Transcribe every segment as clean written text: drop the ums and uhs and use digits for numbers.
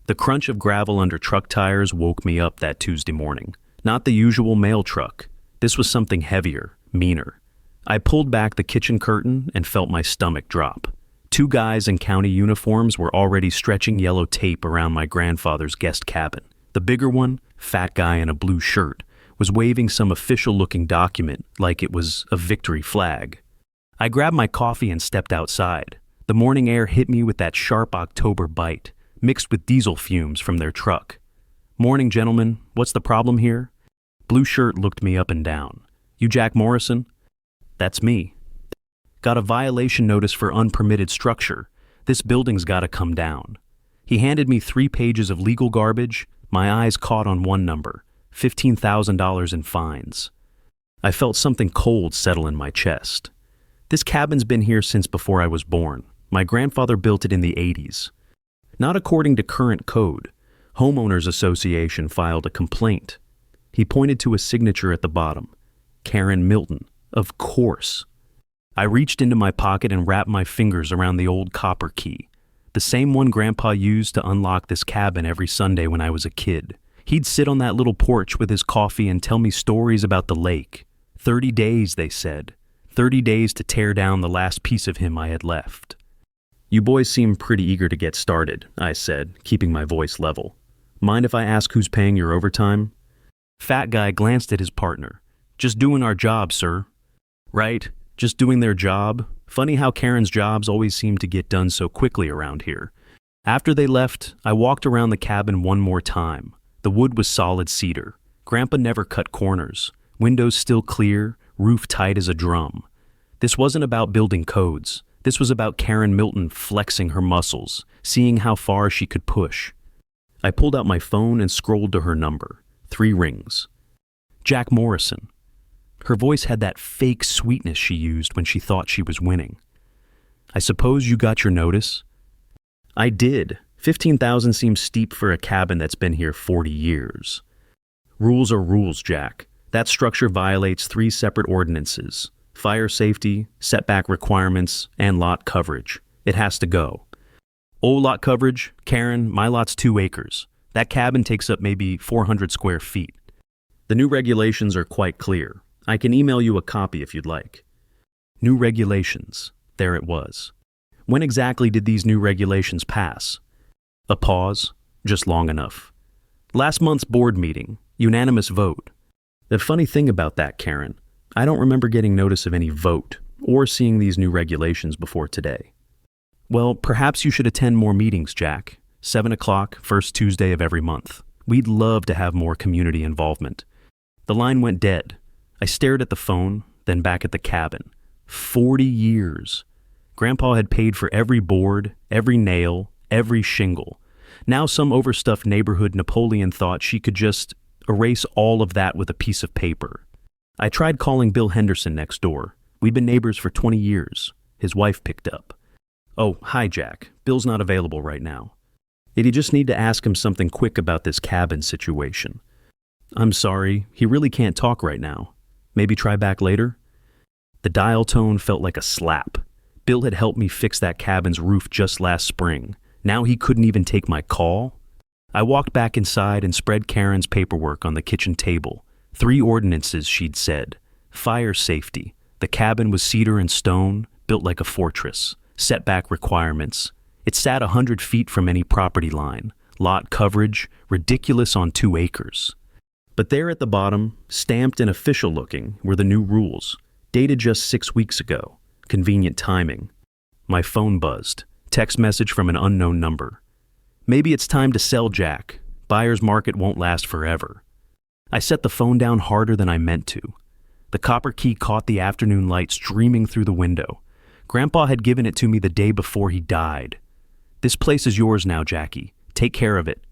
The crunch of gravel under truck tires woke me up that Tuesday morning. Not the usual mail truck. This was something heavier, meaner. I pulled back the kitchen curtain and felt my stomach drop. Two guys in county uniforms were already stretching yellow tape around my grandfather's guest cabin. The bigger one, fat guy in a blue shirt, was waving some official-looking document like it was a victory flag. I grabbed my coffee and stepped outside. The morning air hit me with that sharp October bite, mixed with diesel fumes from their truck. "Morning, gentlemen. What's the problem here?" Blue shirt looked me up and down. "You Jack Morrison?" "That's me." "Got a violation notice for unpermitted structure. This building's gotta come down." He handed me 3 pages of legal garbage. My eyes caught on one number, $15,000 in fines. I felt something cold settle in my chest. This cabin's been here since before I was born. My grandfather built it in the 80s. Not according to current code. Homeowners Association filed a complaint. He pointed to a signature at the bottom. Karen Milton. Of course. I reached into my pocket and wrapped my fingers around the old copper key. The same one Grandpa used to unlock this cabin every Sunday when I was a kid. He'd sit on that little porch with his coffee and tell me stories about the lake. 30 days, they said. 30 days to tear down the last piece of him I had left. "You boys seem pretty eager to get started," I said, keeping my voice level. "Mind if I ask who's paying your overtime?" Fat guy glanced at his partner. "Just doing our job, sir." "Right, just doing their job. Funny how Karen's jobs always seem to get done so quickly around here." After they left, I walked around the cabin one more time. The wood was solid cedar. Grandpa never cut corners. Windows still clear, roof tight as a drum. This wasn't about building codes. This was about Karen Milton flexing her muscles, seeing how far she could push. I pulled out my phone and scrolled to her number. 3 rings. Jack Morrison. Her voice had that fake sweetness she used when she thought she was winning. "I suppose you got your notice?" "I did. 15,000 seems steep for a cabin that's been here 40 years. "Rules are rules, Jack. That structure violates 3 separate ordinances. Fire safety, setback requirements, and lot coverage. It has to go." "Old lot coverage? Karen, my lot's 2 acres. That cabin takes up maybe 400 square feet. The new regulations are quite clear. I can email you a copy if you'd like." New regulations. There it was. When exactly did these new regulations pass? A pause, just long enough. "Last month's board meeting, unanimous vote." The funny thing about that, Karen, I don't remember getting notice of any vote or seeing these new regulations before today. "Well, perhaps you should attend more meetings, Jack. 7 o'clock, first Tuesday of every month. We'd love to have more community involvement." The line went dead. I stared at the phone, then back at the cabin. 40 years. Grandpa had paid for every board, every nail, every shingle. Now some overstuffed neighborhood Napoleon thought she could just erase all of that with a piece of paper. I tried calling Bill Henderson next door. We'd been neighbors for 20 years. His wife picked up. "Oh, hi, Jack. Bill's not available right now. Did you just need to ask him something quick about this cabin situation?" "I'm sorry. He really can't talk right now. Maybe try back later?" The dial tone felt like a slap. Bill had helped me fix that cabin's roof just last spring. Now he couldn't even take my call? I walked back inside and spread Karen's paperwork on the kitchen table. 3 ordinances, she'd said. Fire safety. The cabin was cedar and stone, built like a fortress. Setback requirements. It sat 100 feet from any property line. Lot coverage, ridiculous on 2 acres. But there at the bottom, stamped and official looking, were the new rules, dated just 6 weeks ago. Convenient timing. My phone buzzed. Text message from an unknown number. "Maybe it's time to sell, Jack. Buyer's market won't last forever." I set the phone down harder than I meant to. The copper key caught the afternoon light streaming through the window. Grandpa had given it to me the day before he died. "This place is yours now, Jackie. Take care of it."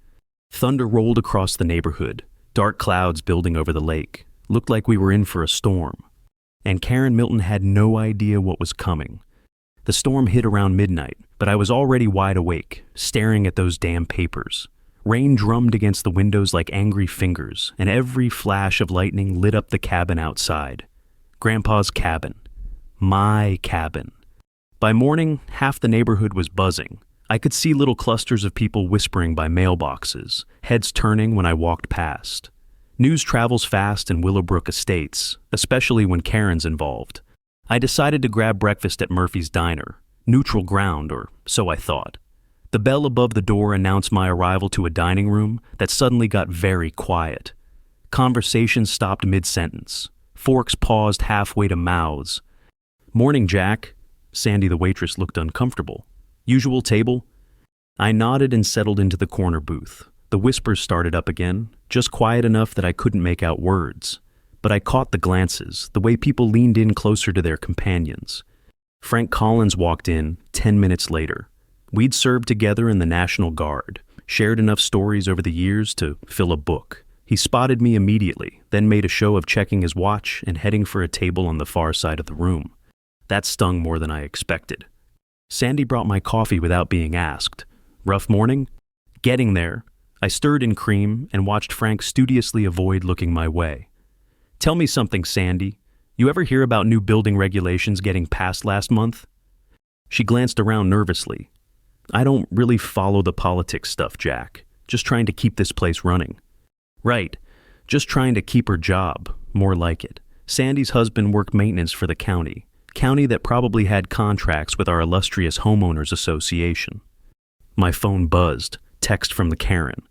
Thunder rolled across the neighborhood. Dark clouds building over the lake. Looked like we were in for a storm. And Karen Milton had no idea what was coming. The storm hit around midnight, but I was already wide awake, staring at those damn papers. Rain drummed against the windows like angry fingers, and every flash of lightning lit up the cabin outside. Grandpa's cabin. My cabin. By morning, half the neighborhood was buzzing. I could see little clusters of people whispering by mailboxes, heads turning when I walked past. News travels fast in Willowbrook Estates, especially when Karen's involved. I decided to grab breakfast at Murphy's Diner, neutral ground, or so I thought. The bell above the door announced my arrival to a dining room that suddenly got very quiet. Conversation stopped mid-sentence. Forks paused halfway to mouths. "Morning, Jack." Sandy the waitress looked uncomfortable. "Usual table?" I nodded and settled into the corner booth. The whispers started up again, just quiet enough that I couldn't make out words. But I caught the glances, the way people leaned in closer to their companions. Frank Collins walked in 10 minutes later. We'd served together in the National Guard, shared enough stories over the years to fill a book. He spotted me immediately, then made a show of checking his watch and heading for a table on the far side of the room. That stung more than I expected. Sandy brought my coffee without being asked. Rough morning? Getting there. I stirred in cream and watched Frank studiously avoid looking my way. "Tell me something, Sandy. You ever hear about new building regulations getting passed last month?" She glanced around nervously. "I don't really follow the politics stuff, Jack. Just trying to keep this place running." "Right. Just trying to keep her job. More like it. Sandy's husband worked maintenance for the county that probably had contracts with our illustrious homeowners association." My phone buzzed. Text from the Karen.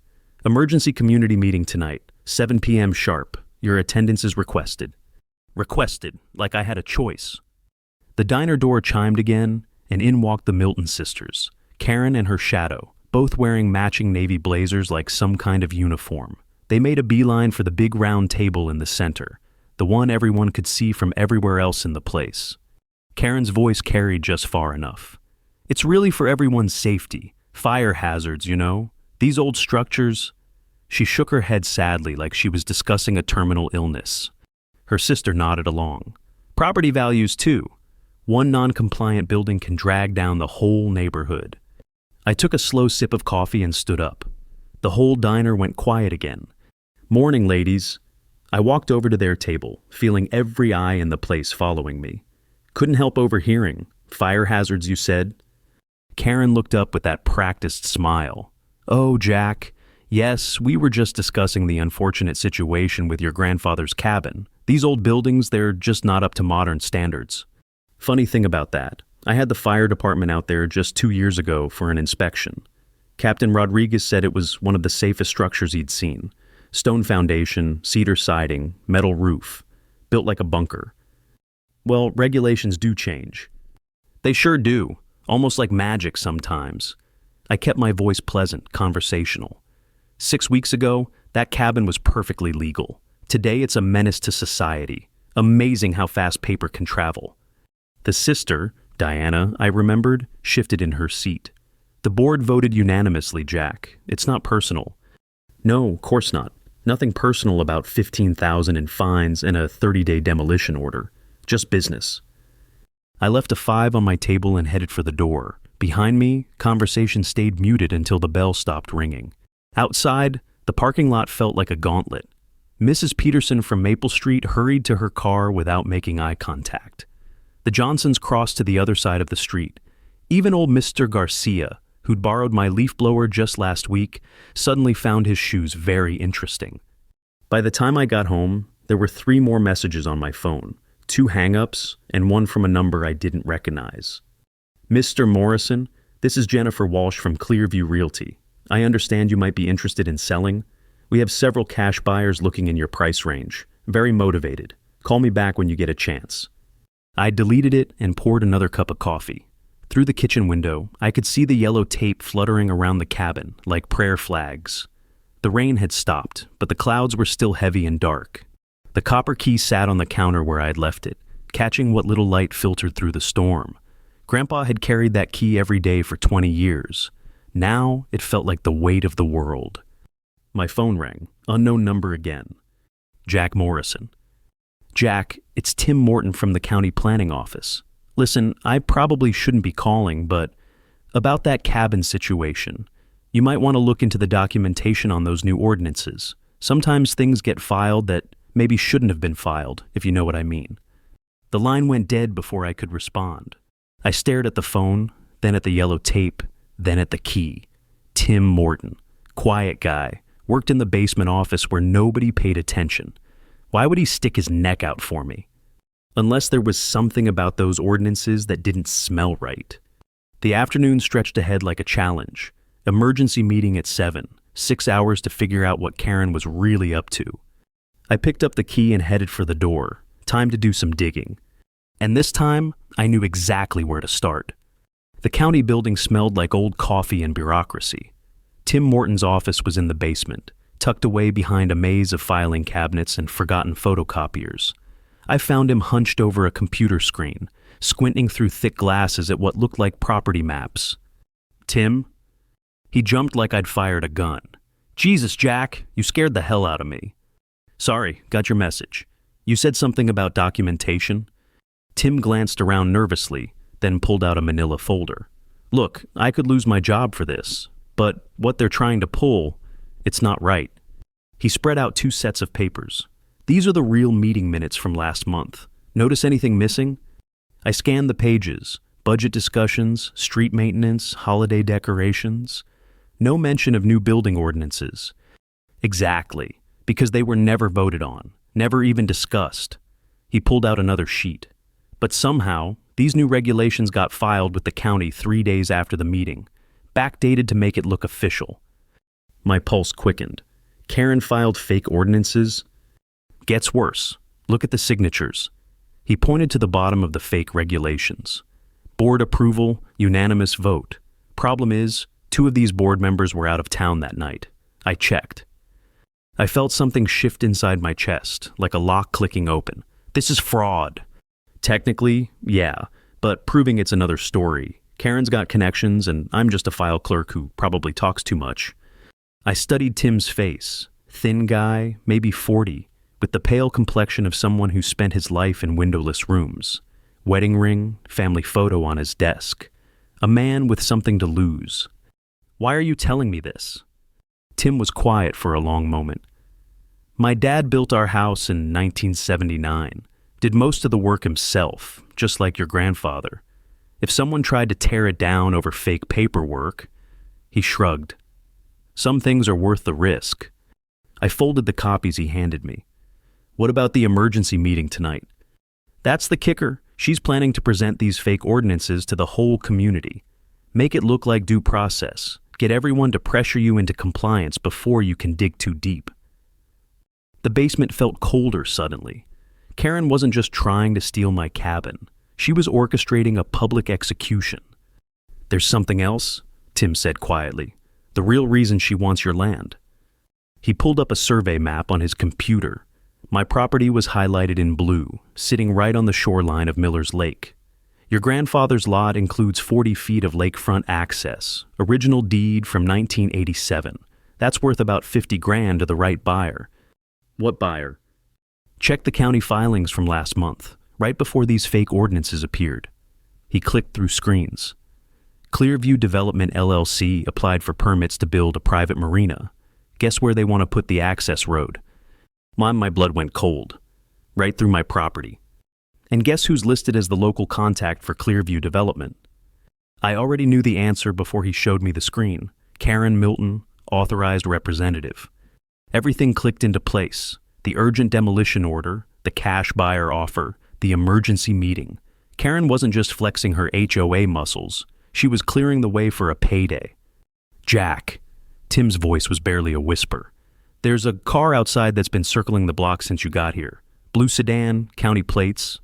"Emergency community meeting tonight, 7 p.m. sharp. Your attendance is requested." Requested, like I had a choice. The diner door chimed again, and in walked the Milton sisters, Karen and her shadow, both wearing matching navy blazers like some kind of uniform. They made a beeline for the big round table in the center, the one everyone could see from everywhere else in the place. Karen's voice carried just far enough. "It's really for everyone's safety. Fire hazards, you know. These old structures." She shook her head sadly like she was discussing a terminal illness. Her sister nodded along. "Property values, too. One non-compliant building can drag down the whole neighborhood." I took a slow sip of coffee and stood up. The whole diner went quiet again. "Morning, ladies." I walked over to their table, feeling every eye in the place following me. Couldn't help overhearing. "Fire hazards, you said?" Karen looked up with that practiced smile. "Oh, Jack. Yes, we were just discussing the unfortunate situation with your grandfather's cabin. These old buildings, they're just not up to modern standards." Funny thing about that, I had the fire department out there just 2 years ago for an inspection. Captain Rodriguez said it was one of the safest structures he'd seen. Stone foundation, cedar siding, metal roof, built like a bunker. Well, regulations do change. They sure do, almost like magic sometimes. I kept my voice pleasant, conversational. 6 weeks ago, that cabin was perfectly legal. Today it's a menace to society. Amazing how fast paper can travel. The sister, Diana, I remembered, shifted in her seat. "The board voted unanimously, Jack. It's not personal." "No, of course not. Nothing personal about 15,000 in fines and a 30-day demolition order. Just business." I left a 5 on my table and headed for the door. Behind me, conversation stayed muted until the bell stopped ringing. Outside, the parking lot felt like a gauntlet. Mrs. Peterson from Maple Street hurried to her car without making eye contact. The Johnsons crossed to the other side of the street. Even old Mr. Garcia, who'd borrowed my leaf blower just last week, suddenly found his shoes very interesting. By the time I got home, there were 3 more messages on my phone, 2 hang-ups, and 1 from a number I didn't recognize. "Mr. Morrison, this is Jennifer Walsh from Clearview Realty. I understand you might be interested in selling. We have several cash buyers looking in your price range. Very motivated. Call me back when you get a chance." I deleted it and poured another cup of coffee. Through the kitchen window, I could see the yellow tape fluttering around the cabin like prayer flags. The rain had stopped, but the clouds were still heavy and dark. The copper key sat on the counter where I had left it, catching what little light filtered through the storm. Grandpa had carried that key every day for 20 years. Now it felt like the weight of the world. My phone rang. Unknown number again. Jack Morrison. "Jack, it's Tim Morton from the county planning office. Listen, I probably shouldn't be calling, but about that cabin situation, you might want to look into the documentation on those new ordinances. Sometimes things get filed that maybe shouldn't have been filed, if you know what I mean." The line went dead before I could respond. I stared at the phone, then at the yellow tape, Then at the key. Tim Morton. Quiet guy. Worked in the basement office where nobody paid attention. Why would he stick his neck out for me? Unless there was something about those ordinances that didn't smell right. The afternoon stretched ahead like a challenge. Emergency meeting at 7. 6 hours to figure out what Karen was really up to. I picked up the key and headed for the door. Time to do some digging. And this time, I knew exactly where to start. The county building smelled like old coffee and bureaucracy. Tim Morton's office was in the basement, tucked away behind a maze of filing cabinets and forgotten photocopiers. I found him hunched over a computer screen, squinting through thick glasses at what looked like property maps. "Tim?" He jumped like I'd fired a gun. "Jesus, Jack, you scared the hell out of me." "Sorry, got your message. You said something about documentation?" Tim glanced around nervously, then pulled out a manila folder. "Look, I could lose my job for this, but what they're trying to pull, it's not right." He spread out 2 sets of papers. "These are the real meeting minutes from last month. Notice anything missing?" I scanned the pages. Budget discussions, street maintenance, holiday decorations. No mention of new building ordinances. Exactly, because they were never voted on, never even discussed. He pulled out another sheet. But somehow, these new regulations got filed with the county 3 days after the meeting, backdated to make it look official. My pulse quickened. Karen filed fake ordinances? Gets worse. Look at the signatures. He pointed to the bottom of the fake regulations. Board approval, unanimous vote. Problem is, 2 of these board members were out of town that night. I checked. I felt something shift inside my chest, like a lock clicking open. This is fraud. Technically, yeah, but proving it's another story. Karen's got connections, and I'm just a file clerk who probably talks too much. I studied Tim's face. Thin guy, maybe 40, with the pale complexion of someone who spent his life in windowless rooms. Wedding ring, family photo on his desk. A man with something to lose. "Why are you telling me this?" Tim was quiet for a long moment. "My dad built our house in 1979. Did most of the work himself, just like your grandfather. If someone tried to tear it down over fake paperwork..." He shrugged. "Some things are worth the risk." I folded the copies he handed me. "What about the emergency meeting tonight?" "That's the kicker. She's planning to present these fake ordinances to the whole community. Make it look like due process. Get everyone to pressure you into compliance before you can dig too deep." The basement felt colder suddenly. Karen wasn't just trying to steal my cabin. She was orchestrating a public execution. "There's something else," Tim said quietly. "The real reason she wants your land." He pulled up a survey map on his computer. My property was highlighted in blue, sitting right on the shoreline of Miller's Lake. "Your grandfather's lot includes 40 feet of lakefront access, original deed from 1987. That's worth about 50 grand to the right buyer." "What buyer?" "Check the county filings from last month, right before these fake ordinances appeared." He clicked through screens. Clearview Development LLC applied for permits to build a private marina. Guess where they want to put the access road? My blood went cold. Right through my property. And guess who's listed as the local contact for Clearview Development? I already knew the answer before he showed me the screen. Karen Milton, authorized representative. Everything clicked into place. The urgent demolition order, the cash buyer offer, the emergency meeting. Karen wasn't just flexing her HOA muscles. She was clearing the way for a payday. "Jack." Tim's voice was barely a whisper. "There's a car outside that's been circling the block since you got here. Blue sedan, county plates."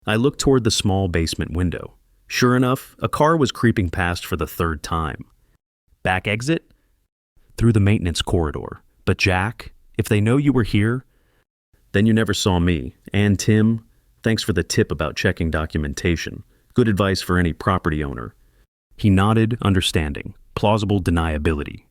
I looked toward the small basement window. Sure enough, a car was creeping past for the 3rd time. "Back exit?" "Through the maintenance corridor. But Jack, if they know you were here..." "Then you never saw me. And Tim, thanks for the tip about checking documentation. Good advice for any property owner." He nodded, understanding. Plausible deniability.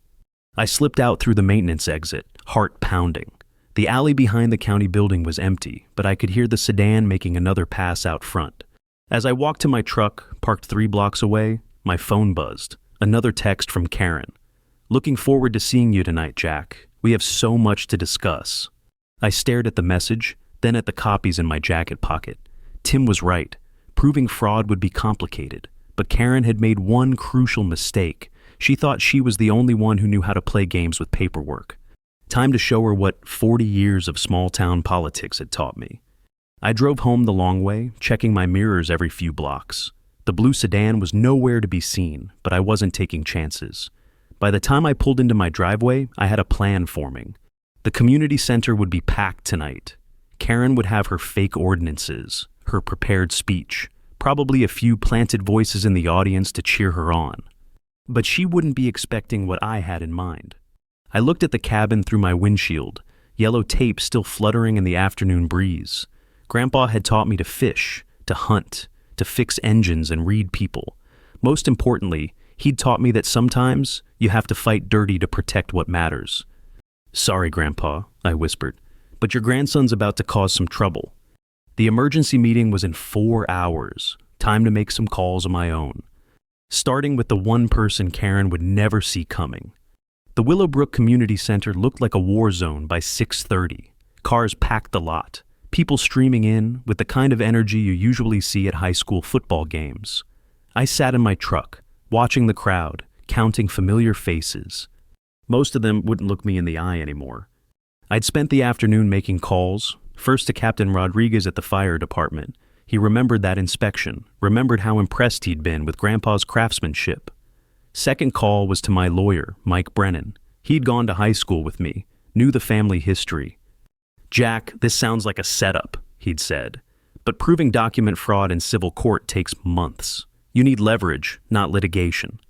I slipped out through the maintenance exit, heart pounding. The alley behind the county building was empty, but I could hear the sedan making another pass out front. As I walked to my truck, parked 3 blocks away, my phone buzzed. Another text from Karen. "Looking forward to seeing you tonight, Jack. We have so much to discuss." I stared at the message, then at the copies in my jacket pocket. Tim was right. Proving fraud would be complicated, but Karen had made one crucial mistake. She thought she was the only one who knew how to play games with paperwork. Time to show her what 40 years of small-town politics had taught me. I drove home the long way, checking my mirrors every few blocks. The blue sedan was nowhere to be seen, but I wasn't taking chances. By the time I pulled into my driveway, I had a plan forming. The community center would be packed tonight. Karen would have her fake ordinances, her prepared speech, probably a few planted voices in the audience to cheer her on. But she wouldn't be expecting what I had in mind. I looked at the cabin through my windshield, yellow tape still fluttering in the afternoon breeze. Grandpa had taught me to fish, to hunt, to fix engines and read people. Most importantly, he'd taught me that sometimes you have to fight dirty to protect what matters. "Sorry, Grandpa," I whispered, "but your grandson's about to cause some trouble." The emergency meeting was in 4 hours. Time to make some calls of my own. Starting with the one person Karen would never see coming. The Willowbrook Community Center looked like a war zone by 6:30. Cars packed the lot, people streaming in with the kind of energy you usually see at high school football games. I sat in my truck, watching the crowd, counting familiar faces. Most of them wouldn't look me in the eye anymore. I'd spent the afternoon making calls, first to Captain Rodriguez at the fire department. He remembered that inspection, remembered how impressed he'd been with Grandpa's craftsmanship. Second call was to my lawyer, Mike Brennan. He'd gone to high school with me, knew the family history. "Jack, this sounds like a setup," he'd said. "But proving document fraud in civil court takes months. You need leverage, not litigation."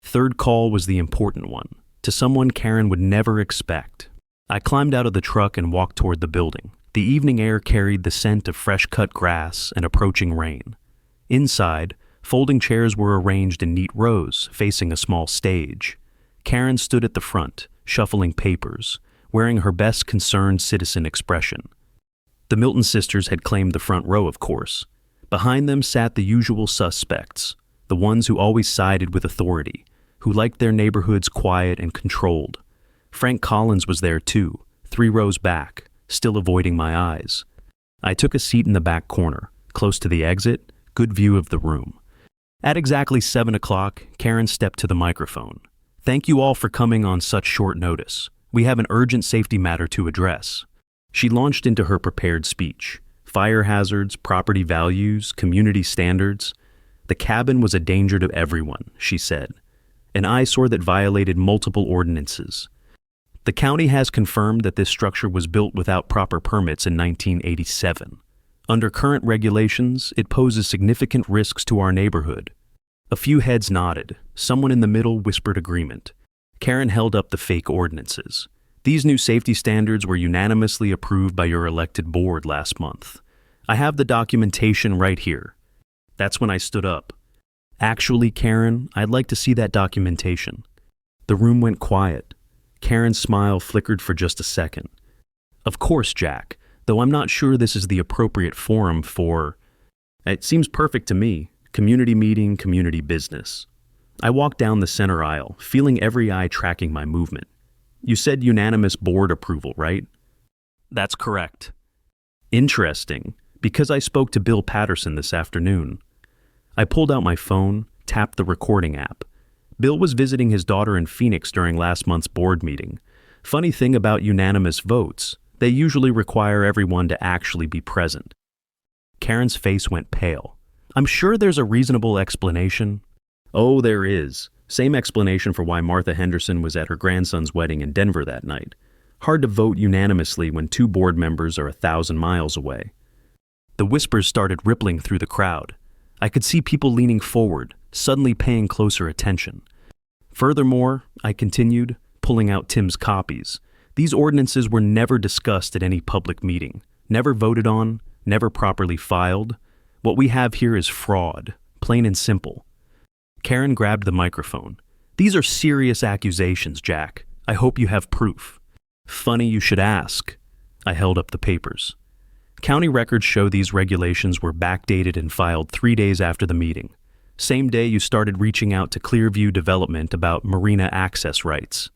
Third call was the important one, to someone Karen would never expect. I climbed out of the truck and walked toward the building. The evening air carried the scent of fresh-cut grass and approaching rain. Inside, folding chairs were arranged in neat rows, facing a small stage. Karen stood at the front, shuffling papers, wearing her best concerned citizen expression. The Milton sisters had claimed the front row, of course. Behind them sat the usual suspects, the ones who always sided with authority, who liked their neighborhoods quiet and controlled. Frank Collins was there too, 3 rows back, still avoiding my eyes. I took a seat in the back corner, close to the exit, good view of the room. At exactly 7 o'clock, Karen stepped to the microphone. "Thank you all for coming on such short notice. We have an urgent safety matter to address." She launched into her prepared speech. Fire hazards, property values, community standards. The cabin was a danger to everyone, she said. An eyesore that violated multiple ordinances. The county has confirmed that this structure was built without proper permits in 1987. Under current regulations, it poses significant risks to our neighborhood. A few heads nodded. Someone in the middle whispered agreement. Karen held up the fake ordinances. "These new safety standards were unanimously approved by your elected board last month. I have the documentation right here." That's when I stood up. "Actually, Karen, I'd like to see that documentation." The room went quiet. Karen's smile flickered for just a second. "Of course, Jack, though I'm not sure this is the appropriate forum for..." "It seems perfect to me. Community meeting, community business." I walked down the center aisle, feeling every eye tracking my movement. "You said unanimous board approval, right?" "That's correct." "Interesting, because I spoke to Bill Patterson this afternoon." I pulled out my phone, tapped the recording app. Bill was visiting his daughter in Phoenix during last month's board meeting. Funny thing about unanimous votes, they usually require everyone to actually be present. Karen's face went pale. "I'm sure there's a reasonable explanation." "Oh, there is. Same explanation for why Martha Henderson was at her grandson's wedding in Denver that night. Hard to vote unanimously when 2 board members are 1,000 miles away." The whispers started rippling through the crowd. I could see people leaning forward, suddenly paying closer attention. "Furthermore," I continued, pulling out Tim's copies, "these ordinances were never discussed at any public meeting, never voted on, never properly filed. What we have here is fraud, plain and simple." Karen grabbed the microphone. "These are serious accusations, Jack. I hope you have proof." "Funny you should ask." I held up the papers. County records show these regulations were backdated and filed 3 days after the meeting. Same day you started reaching out to Clearview Development about marina access rights.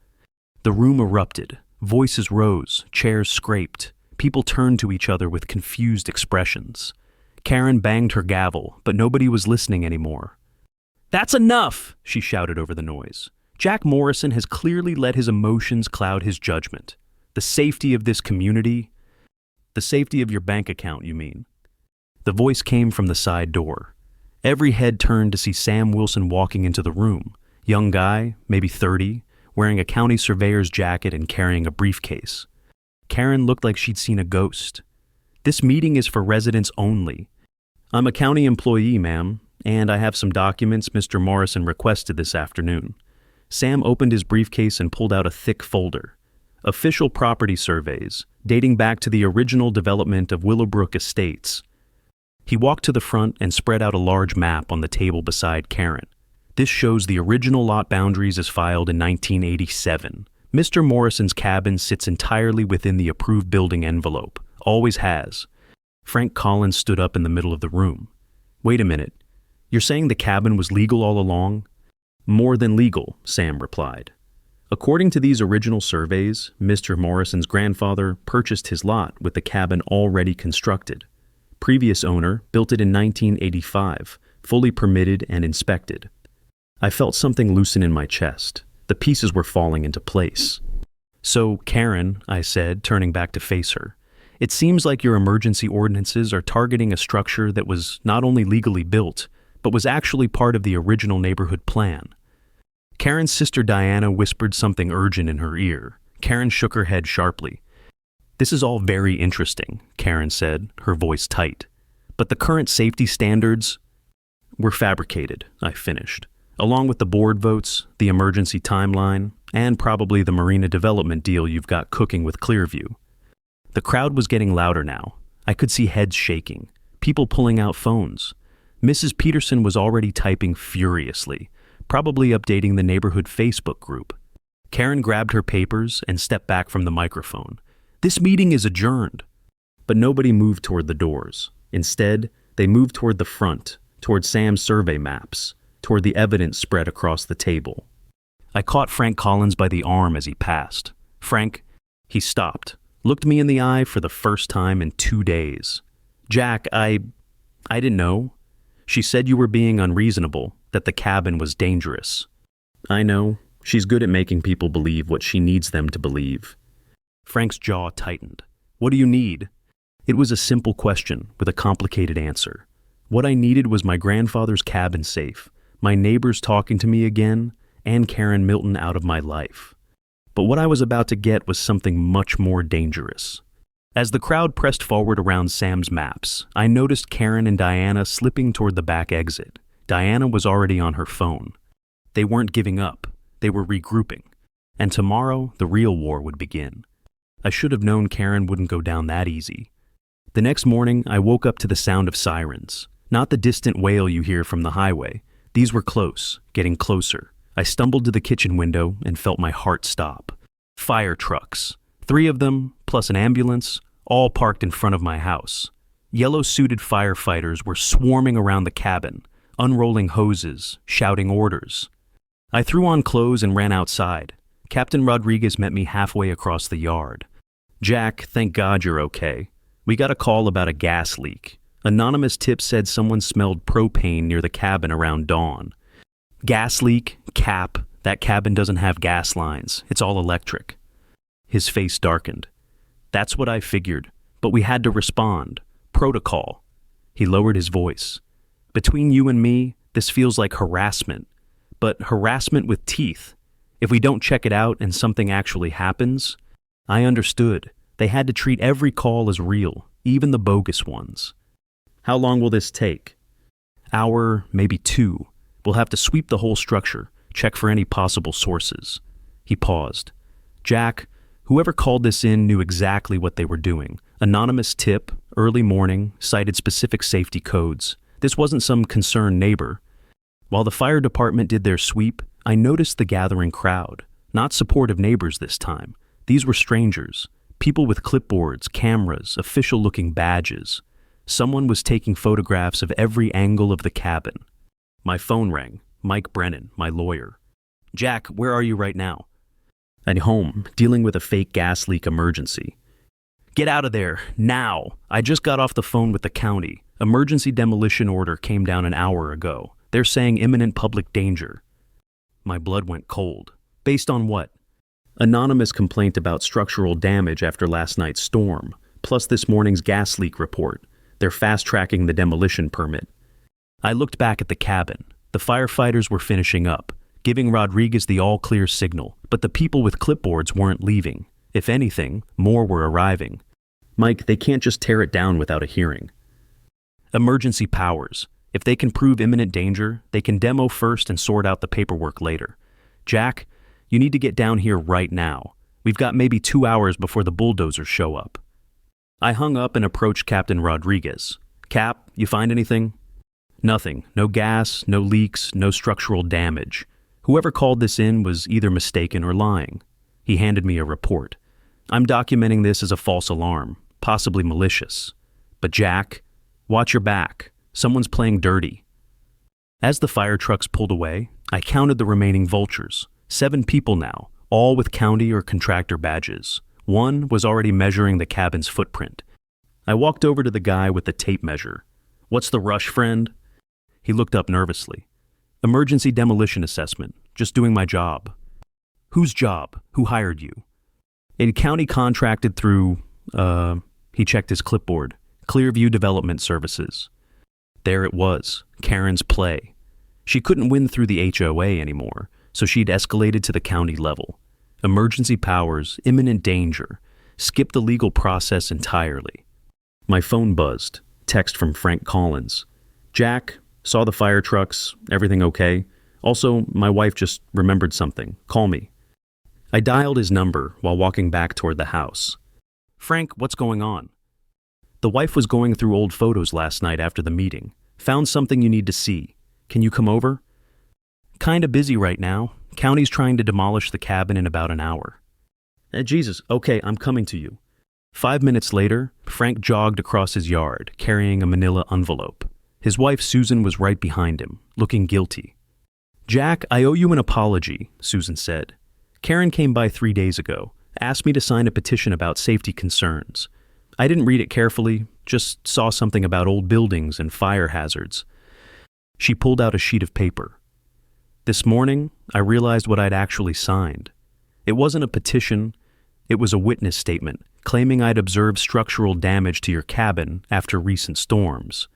The room erupted. Voices rose, chairs scraped. People turned to each other with confused expressions. Karen banged her gavel, but nobody was listening anymore. "That's enough!" she shouted over the noise. Jack Morrison has clearly let his emotions cloud his judgment. The safety of this community. The safety of your bank account, you mean? The voice came from the side door. Every head turned to see Sam Wilson walking into the room. Young guy, maybe 30, wearing a county surveyor's jacket and carrying a briefcase. Karen looked like she'd seen a ghost. This meeting is for residents only. I'm a county employee, ma'am, and I have some documents Mr. Morrison requested this afternoon. Sam opened his briefcase and pulled out a thick folder. Official property surveys, dating back to the original development of Willowbrook Estates. He walked to the front and spread out a large map on the table beside Karen. This shows the original lot boundaries as filed in 1987. Mr. Morrison's cabin sits entirely within the approved building envelope. Always has. Frank Collins stood up in the middle of the room. Wait a minute. You're saying the cabin was legal all along? More than legal, Sam replied. According to these original surveys, Mr. Morrison's grandfather purchased his lot with the cabin already constructed. Previous owner built it in 1985, fully permitted and inspected. I felt something loosen in my chest. The pieces were falling into place. So, Karen, I said, turning back to face her, it seems like your emergency ordinances are targeting a structure that was not only legally built, but was actually part of the original neighborhood plan. Karen's sister Diana whispered something urgent in her ear. Karen shook her head sharply. This is all very interesting, Karen said, her voice tight. But the current safety standards were fabricated, I finished, along with the board votes, the emergency timeline, and probably the marina development deal you've got cooking with Clearview. The crowd was getting louder now. I could see heads shaking, people pulling out phones. Mrs. Peterson was already typing furiously, probably updating the neighborhood Facebook group. Karen grabbed her papers and stepped back from the microphone. This meeting is adjourned. But nobody moved toward the doors. Instead, they moved toward the front, toward Sam's survey maps, toward the evidence spread across the table. I caught Frank Collins by the arm as he passed. Frank, he stopped, looked me in the eye for the first time in 2 days. Jack, I didn't know. She said you were being unreasonable, that the cabin was dangerous. I know. She's good at making people believe what she needs them to believe. Frank's jaw tightened. What do you need? It was a simple question with a complicated answer. What I needed was my grandfather's cabin safe, my neighbors talking to me again, and Karen Milton out of my life. But what I was about to get was something much more dangerous. As the crowd pressed forward around Sam's maps, I noticed Karen and Diana slipping toward the back exit. Diana was already on her phone. They weren't giving up. They were regrouping. And tomorrow, the real war would begin. I should have known Karen wouldn't go down that easy. The next morning, I woke up to the sound of sirens. Not the distant wail you hear from the highway. These were close, getting closer. I stumbled to the kitchen window and felt my heart stop. Fire trucks. 3 of them, plus an ambulance, all parked in front of my house. Yellow-suited firefighters were swarming around the cabin, unrolling hoses, shouting orders. I threw on clothes and ran outside. Captain Rodriguez met me halfway across the yard. Jack, thank God you're okay. We got a call about a gas leak. Anonymous tip said someone smelled propane near the cabin around dawn. Gas leak, cap, that cabin doesn't have gas lines. It's all electric. His face darkened. That's what I figured, but we had to respond. Protocol. He lowered his voice. Between you and me, this feels like harassment. But harassment with teeth. If we don't check it out and something actually happens, I understood. They had to treat every call as real, even the bogus ones. How long will this take? Hour, maybe 2. We'll have to sweep the whole structure, check for any possible sources. He paused. Jack, whoever called this in knew exactly what they were doing. Anonymous tip, early morning, cited specific safety codes. This wasn't some concerned neighbor. While the fire department did their sweep, I noticed the gathering crowd. Not supportive neighbors this time. These were strangers. People with clipboards, cameras, official-looking badges. Someone was taking photographs of every angle of the cabin. My phone rang. Mike Brennan, my lawyer. Jack, where are you right now? At home, dealing with a fake gas leak emergency. Get out of there, now! I just got off the phone with the county. Emergency demolition order came down an hour ago. They're saying imminent public danger. My blood went cold. Based on what? Anonymous complaint about structural damage after last night's storm, plus this morning's gas leak report. They're fast-tracking the demolition permit. I looked back at the cabin. The firefighters were finishing up, giving Rodriguez the all-clear signal, but the people with clipboards weren't leaving. If anything, more were arriving. Mike, they can't just tear it down without a hearing. Emergency powers. If they can prove imminent danger, they can demo first and sort out the paperwork later. Jack, you need to get down here right now. We've got maybe 2 hours before the bulldozers show up. I hung up and approached Captain Rodriguez. Cap, you find anything? Nothing. No gas, no leaks, no structural damage. Whoever called this in was either mistaken or lying. He handed me a report. I'm documenting this as a false alarm, possibly malicious. But Jack, watch your back. Someone's playing dirty. As the fire trucks pulled away, I counted the remaining vultures. 7 people now, all with county or contractor badges. One was already measuring the cabin's footprint. I walked over to the guy with the tape measure. What's the rush, friend? He looked up nervously. Emergency demolition assessment. Just doing my job. Whose job? Who hired you? A county contracted through, he checked his clipboard. Clearview Development Services. There it was, Karen's play. She couldn't win through the HOA anymore, so she'd escalated to the county level. Emergency powers, imminent danger. Skip the legal process entirely. My phone buzzed. Text from Frank Collins. Jack, saw the fire trucks. Everything okay? Also, my wife just remembered something. Call me. I dialed his number while walking back toward the house. Frank, what's going on? The wife was going through old photos last night after the meeting. Found something you need to see. Can you come over? Kinda busy right now. County's trying to demolish the cabin in about an hour. Jesus, okay, I'm coming to you. 5 minutes later, Frank jogged across his yard, carrying a manila envelope. His wife Susan was right behind him, looking guilty. Jack, I owe you an apology, Susan said. Karen came by 3 days ago, asked me to sign a petition about safety concerns. I didn't read it carefully, just saw something about old buildings and fire hazards. She pulled out a sheet of paper. This morning, I realized what I'd actually signed. It wasn't a petition, it was a witness statement claiming I'd observed structural damage to your cabin after recent storms.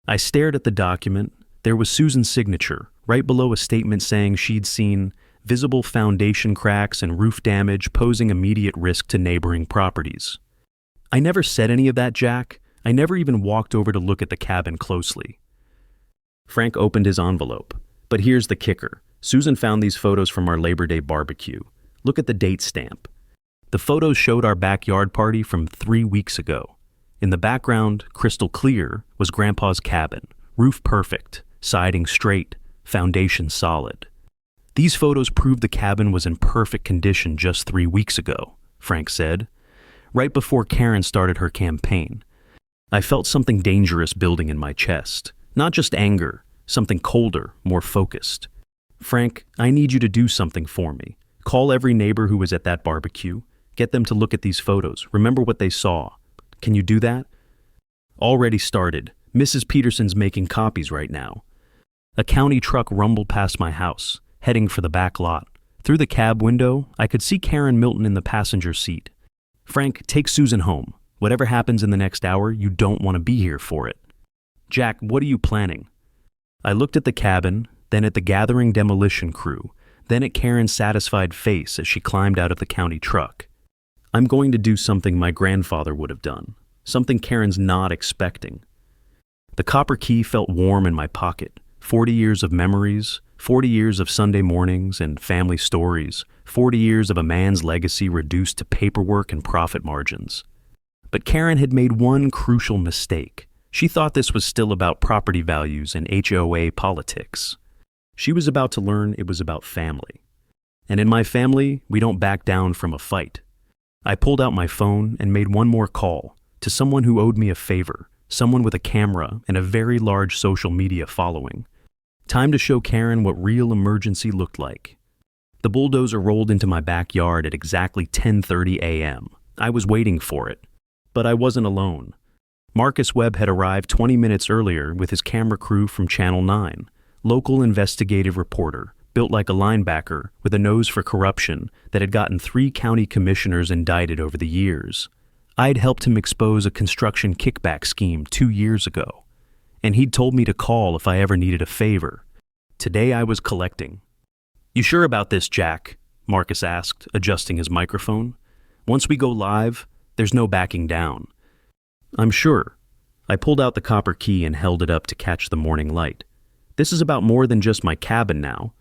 I stared at the document. There was Susan's signature, right below a statement saying she'd seen visible foundation cracks and roof damage posing immediate risk to neighboring properties. I never said any of that, Jack. I never even walked over to look at the cabin closely. Frank opened his envelope. But here's the kicker. Susan found these photos from our Labor Day barbecue. Look at the date stamp. The photos showed our backyard party from 3 weeks ago. In the background, crystal clear, was Grandpa's cabin. Roof perfect, siding straight, foundation solid. These photos prove the cabin was in perfect condition just 3 weeks ago, Frank said, right before Karen started her campaign. I felt something dangerous building in my chest. Not just anger, something colder, more focused. Frank, I need you to do something for me. Call every neighbor who was at that barbecue. Get them to look at these photos. Remember what they saw. Can you do that? Already started. Mrs. Peterson's making copies right now. A county truck rumbled past my house, heading for the back lot. Through the cab window, I could see Karen Milton in the passenger seat. Frank, take Susan home. Whatever happens in the next hour, you don't want to be here for it. Jack, what are you planning? I looked at the cabin, then at the gathering demolition crew, then at Karen's satisfied face as she climbed out of the county truck. I'm going to do something my grandfather would have done, something Karen's not expecting. The copper key felt warm in my pocket. 40 years of memories, 40 years of Sunday mornings and family stories, 40 years of a man's legacy reduced to paperwork and profit margins. But Karen had made one crucial mistake. She thought this was still about property values and HOA politics. She was about to learn it was about family. And in my family, we don't back down from a fight. I pulled out my phone and made one more call to someone who owed me a favor, someone with a camera and a very large social media following. Time to show Karen what real emergency looked like. The bulldozer rolled into my backyard at exactly 10:30 a.m. I was waiting for it, but I wasn't alone. Marcus Webb had arrived 20 minutes earlier with his camera crew from Channel 9, local investigative reporter, built like a linebacker with a nose for corruption that had gotten 3 county commissioners indicted over the years. I'd helped him expose a construction kickback scheme 2 years ago, and he'd told me to call if I ever needed a favor. Today I was collecting. "You sure about this, Jack?" Marcus asked, adjusting his microphone. "Once we go live, there's no backing down." "I'm sure." I pulled out the copper key and held it up to catch the morning light. "This is about more than just my cabin now."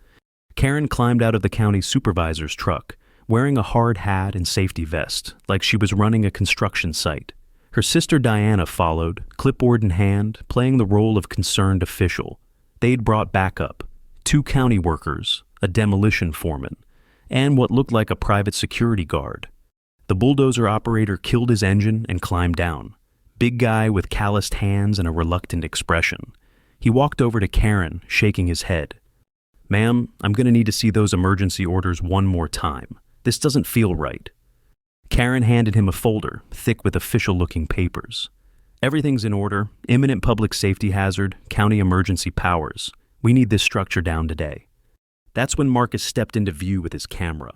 Karen climbed out of the county supervisor's truck, wearing a hard hat and safety vest, like she was running a construction site. Her sister Diana followed, clipboard in hand, playing the role of concerned official. They'd brought backup: 2 county workers, a demolition foreman, and what looked like a private security guard. The bulldozer operator killed his engine and climbed down. Big guy with calloused hands and a reluctant expression. He walked over to Karen, shaking his head. "Ma'am, I'm going to need to see those emergency orders one more time. This doesn't feel right." Karen handed him a folder, thick with official-looking papers. "Everything's in order. Imminent public safety hazard, county emergency powers. We need this structure down today." That's when Marcus stepped into view with his camera.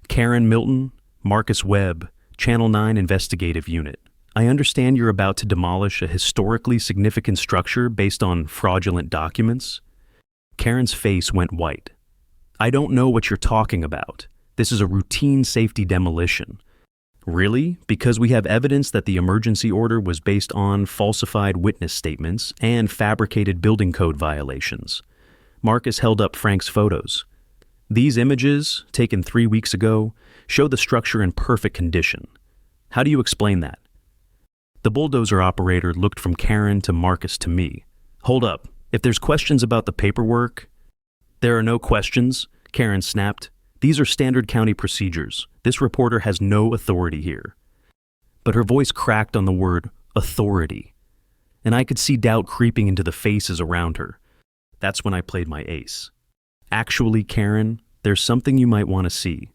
"Karen Milton, Marcus Webb, Channel 9 Investigative Unit. I understand you're about to demolish a historically significant structure based on fraudulent documents." Karen's face went white. "I don't know what you're talking about. This is a routine safety demolition." "Really? Because we have evidence that the emergency order was based on falsified witness statements and fabricated building code violations." Marcus held up Frank's photos. "These images, taken 3 weeks ago, show the structure in perfect condition. How do you explain that?" The bulldozer operator looked from Karen to Marcus to me. "Hold up. If there's questions about the paperwork—" "There are no questions," Karen snapped. "These are standard county procedures. This reporter has no authority here." But her voice cracked on the word authority, and I could see doubt creeping into the faces around her. That's when I played my ace. "Actually, Karen, there's something you might want to see."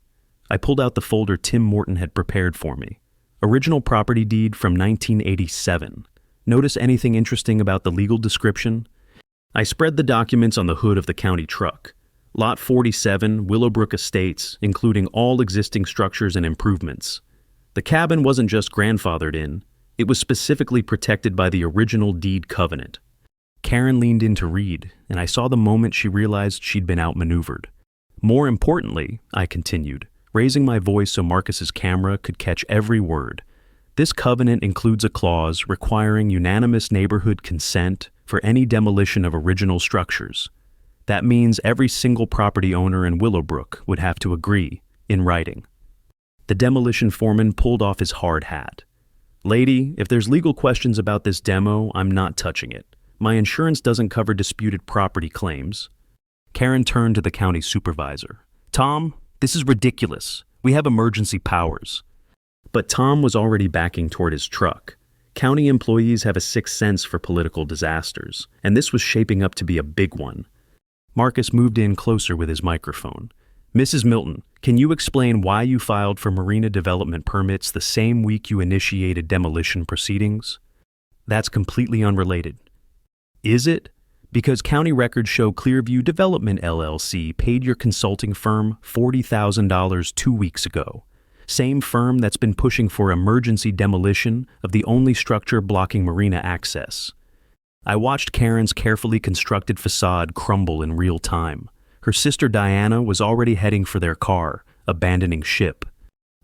I pulled out the folder Tim Morton had prepared for me. Original property deed from 1987. Notice anything interesting about the legal description? I spread the documents on the hood of the county truck. Lot 47, Willowbrook Estates, including all existing structures and improvements. The cabin wasn't just grandfathered in, it was specifically protected by the original deed covenant. Karen leaned in to read, and I saw the moment she realized she'd been outmaneuvered. "More importantly," I continued, raising my voice so Marcus's camera could catch every word, "this covenant includes a clause requiring unanimous neighborhood consent for any demolition of original structures. That means every single property owner in Willowbrook would have to agree, in writing." The demolition foreman pulled off his hard hat. "Lady, if there's legal questions about this demo, I'm not touching it. My insurance doesn't cover disputed property claims." Karen turned to the county supervisor. "Tom, this is ridiculous. We have emergency powers." But Tom was already backing toward his truck. County employees have a sixth sense for political disasters, and this was shaping up to be a big one. Marcus moved in closer with his microphone. "Mrs. Milton, can you explain why you filed for marina development permits the same week you initiated demolition proceedings?" "That's completely unrelated." "Is it? Because county records show Clearview Development LLC paid your consulting firm $40,000 2 weeks ago. Same firm that's been pushing for emergency demolition of the only structure blocking marina access." I watched Karen's carefully constructed facade crumble in real time. Her sister Diana was already heading for their car, abandoning ship.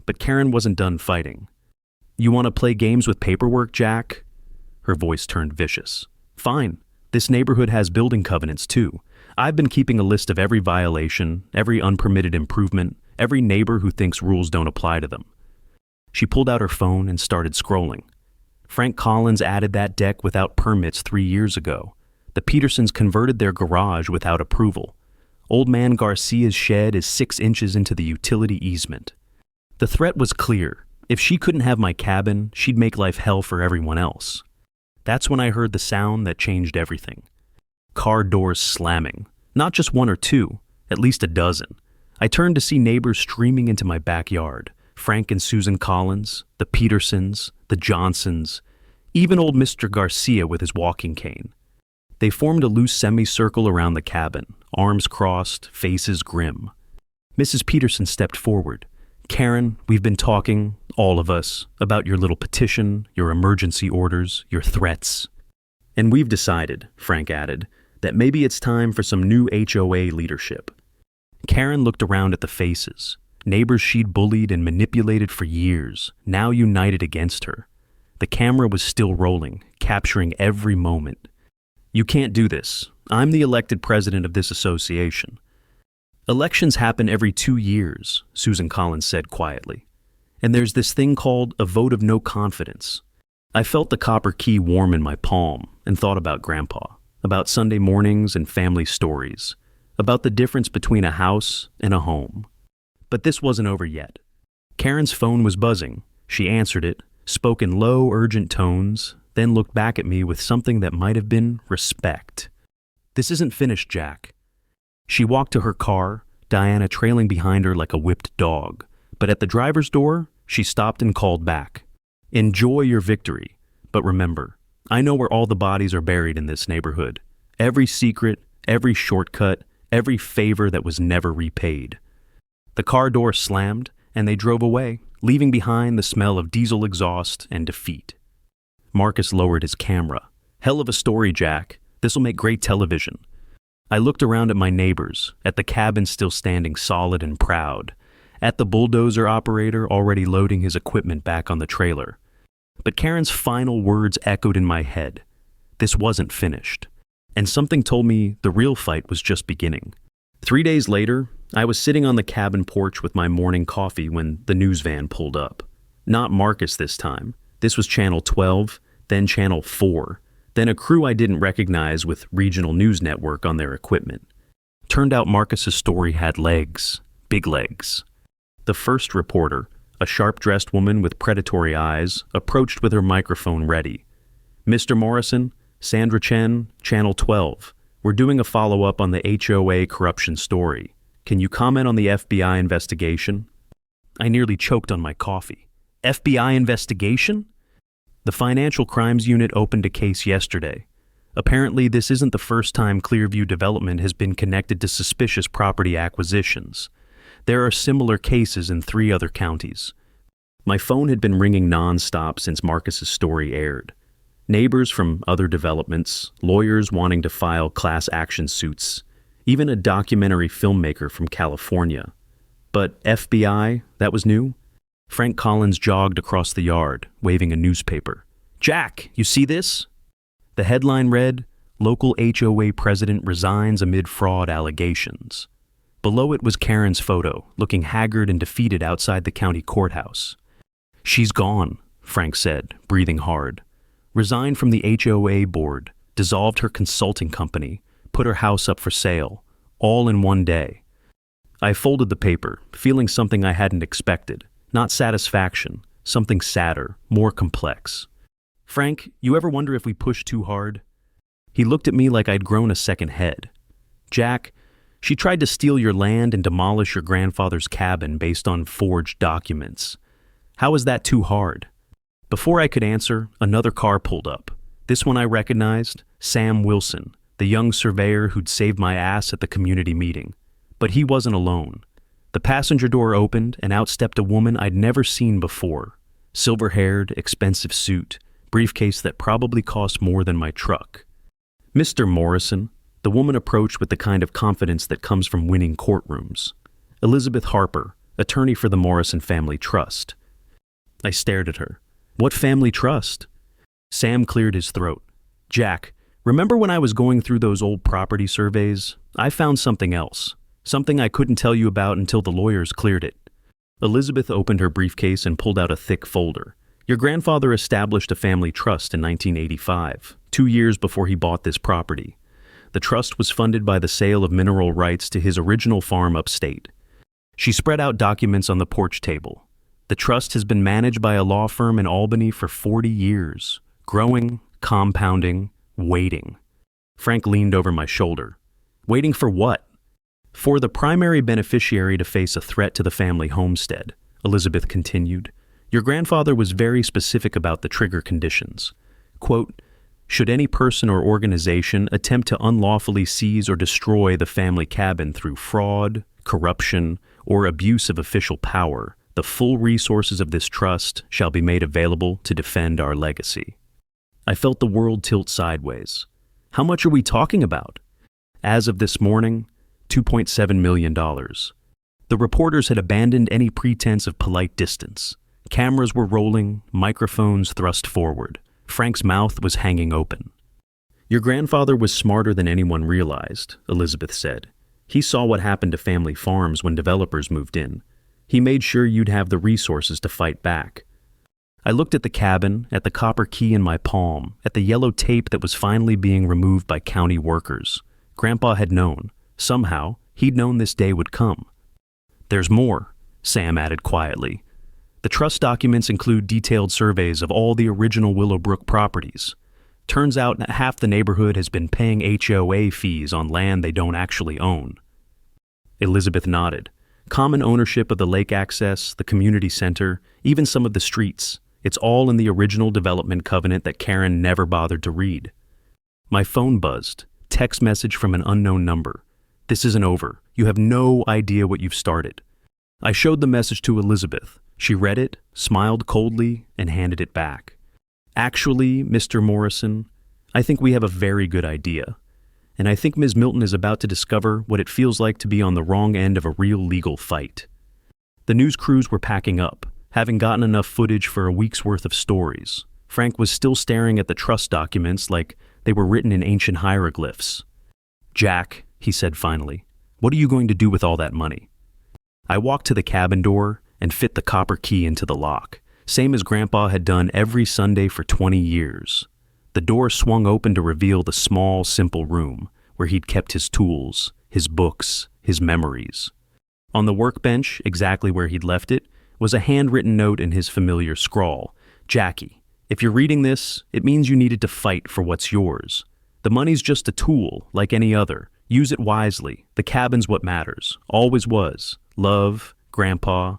But Karen wasn't done fighting. "You want to play games with paperwork, Jack?" Her voice turned vicious. "Fine. This neighborhood has building covenants too. I've been keeping a list of every violation, every unpermitted improvement, every neighbor who thinks rules don't apply to them." She pulled out her phone and started scrolling. Frank Collins added that deck without permits 3 years ago. The Petersons converted their garage without approval. Old man Garcia's shed is 6 inches into the utility easement. The threat was clear. If she couldn't have my cabin, she'd make life hell for everyone else. That's when I heard the sound that changed everything. Car doors slamming. Not just 1 or 2, at least a dozen. I turned to see neighbors streaming into my backyard. Frank and Susan Collins, the Petersons, the Johnsons, even old Mr. Garcia with his walking cane. They formed a loose semicircle around the cabin, arms crossed, faces grim. Mrs. Peterson stepped forward. "Karen, we've been talking, all of us, about your little petition, your emergency orders, your threats. And we've decided," Frank added, "that maybe it's time for some new HOA leadership." Karen looked around at the faces. Neighbors she'd bullied and manipulated for years, now united against her. The camera was still rolling, capturing every moment. "You can't do this. I'm the elected president of this association." "Elections happen every 2 years," Susan Collins said quietly. "And there's this thing called a vote of no confidence." I felt the copper key warm in my palm and thought about Grandpa, about Sunday mornings and family stories, about the difference between a house and a home. But this wasn't over yet. Karen's phone was buzzing. She answered it, spoke in low, urgent tones, then looked back at me with something that might have been respect. "This isn't finished, Jack." She walked to her car, Diana trailing behind her like a whipped dog. But at the driver's door, she stopped and called back. "Enjoy your victory. But remember, I know where all the bodies are buried in this neighborhood. Every secret, every shortcut, every favor that was never repaid." The car door slammed, and they drove away, leaving behind the smell of diesel exhaust and defeat. Marcus lowered his camera. "Hell of a story, Jack. This'll make great television." I looked around at my neighbors, at the cabin still standing solid and proud, at the bulldozer operator already loading his equipment back on the trailer. But Karen's final words echoed in my head. This wasn't finished. And something told me the real fight was just beginning. 3 days later, I was sitting on the cabin porch with my morning coffee when the news van pulled up. Not Marcus this time. This was Channel 12, then Channel 4, then a crew I didn't recognize with Regional News Network on their equipment. Turned out Marcus's story had legs, big legs. The first reporter, a sharp-dressed woman with predatory eyes, approached with her microphone ready. "Mr. Morrison, Sandra Chen, Channel 12. We're doing a follow-up on the HOA corruption story. Can you comment on the FBI investigation?" I nearly choked on my coffee. FBI investigation? The Financial Crimes Unit opened a case yesterday. Apparently, this isn't the first time Clearview Development has been connected to suspicious property acquisitions. There are similar cases in 3 other counties. My phone had been ringing non-stop since Marcus's story aired. Neighbors from other developments, lawyers wanting to file class action suits, even a documentary filmmaker from California. But FBI, that was new? Frank Collins jogged across the yard, waving a newspaper. "Jack, you see this?" The headline read, "Local HOA President Resigns Amid Fraud Allegations." Below it was Karen's photo, looking haggard and defeated outside the county courthouse. "She's gone," Frank said, breathing hard. "Resigned from the HOA board, dissolved her consulting company, put her house up for sale, all in one day." I folded the paper, feeling something I hadn't expected. Not satisfaction, something sadder, more complex. "Frank, you ever wonder if we push too hard?" He looked at me like I'd grown a second head. "Jack, she tried to steal your land and demolish your grandfather's cabin based on forged documents. How is that too hard?" Before I could answer, another car pulled up. This one I recognized, Sam Wilson, the young surveyor who'd saved my ass at the community meeting. But he wasn't alone. The passenger door opened, and out stepped a woman I'd never seen before. Silver-haired, expensive suit, briefcase that probably cost more than my truck. "Mr. Morrison," the woman approached with the kind of confidence that comes from winning courtrooms. "Elizabeth Harper, attorney for the Morrison Family Trust." I stared at her. "What family trust?" Sam cleared his throat. "Jack, remember when I was going through those old property surveys? I found something else. Something I couldn't tell you about until the lawyers cleared it." Elizabeth opened her briefcase and pulled out a thick folder. "Your grandfather established a family trust in 1985, 2 years before he bought this property. The trust was funded by the sale of mineral rights to his original farm upstate." She spread out documents on the porch table. "The trust has been managed by a law firm in Albany for 40 years, growing, compounding, waiting." Frank leaned over my shoulder. "Waiting for what?" "For the primary beneficiary to face a threat to the family homestead," Elizabeth continued. "Your grandfather was very specific about the trigger conditions. Quote, Should any person or organization attempt to unlawfully seize or destroy the family cabin through fraud, corruption, or abuse of official power, the full resources of this trust shall be made available to defend our legacy. I felt the world tilt sideways. How much are we talking about? As of this morning, $2.7 million. The reporters had abandoned any pretense of polite distance. Cameras were rolling, microphones thrust forward. Frank's mouth was hanging open. Your grandfather was smarter than anyone realized, Elizabeth said. He saw what happened to family farms when developers moved in. He made sure you'd have the resources to fight back. I looked at the cabin, at the copper key in my palm, at the yellow tape that was finally being removed by county workers. Grandpa had known. Somehow, he'd known this day would come. There's more, Sam added quietly. The trust documents include detailed surveys of all the original Willowbrook properties. Turns out that half the neighborhood has been paying HOA fees on land they don't actually own. Elizabeth nodded. Common ownership of the lake access, the community center, even some of the streets. It's all in the original development covenant that Karen never bothered to read. My phone buzzed. Text message from an unknown number. This isn't over. You have no idea what you've started. I showed the message to Elizabeth. She read it, smiled coldly, and handed it back. Actually, Mr. Morrison, I think we have a very good idea. And I think Ms. Milton is about to discover what it feels like to be on the wrong end of a real legal fight. The news crews were packing up, having gotten enough footage for a week's worth of stories. Frank was still staring at the trust documents like they were written in ancient hieroglyphs. Jack, he said finally, what are you going to do with all that money? I walked to the cabin door and fit the copper key into the lock, same as Grandpa had done every Sunday for 20 years. The door swung open to reveal the small, simple room where he'd kept his tools, his books, his memories. On the workbench, exactly where he'd left it, was a handwritten note in his familiar scrawl. Jackie, if you're reading this, it means you needed to fight for what's yours. The money's just a tool, like any other. Use it wisely. The cabin's what matters. Always was. Love, Grandpa.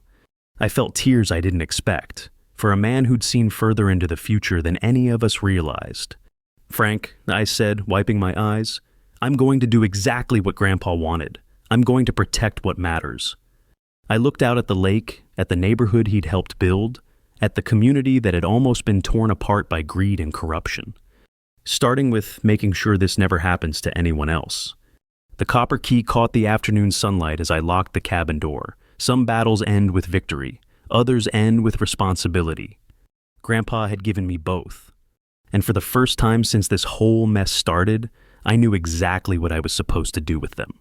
I felt tears I didn't expect, for a man who'd seen further into the future than any of us realized. Frank, I said, wiping my eyes, I'm going to do exactly what Grandpa wanted. I'm going to protect what matters. I looked out at the lake, at the neighborhood he'd helped build, at the community that had almost been torn apart by greed and corruption. Starting with making sure this never happens to anyone else. The copper key caught the afternoon sunlight as I locked the cabin door. Some battles end with victory, others end with responsibility. Grandpa had given me both. And for the first time since this whole mess started, I knew exactly what I was supposed to do with them.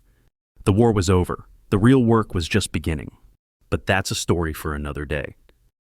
The war was over. The real work was just beginning. But that's a story for another day.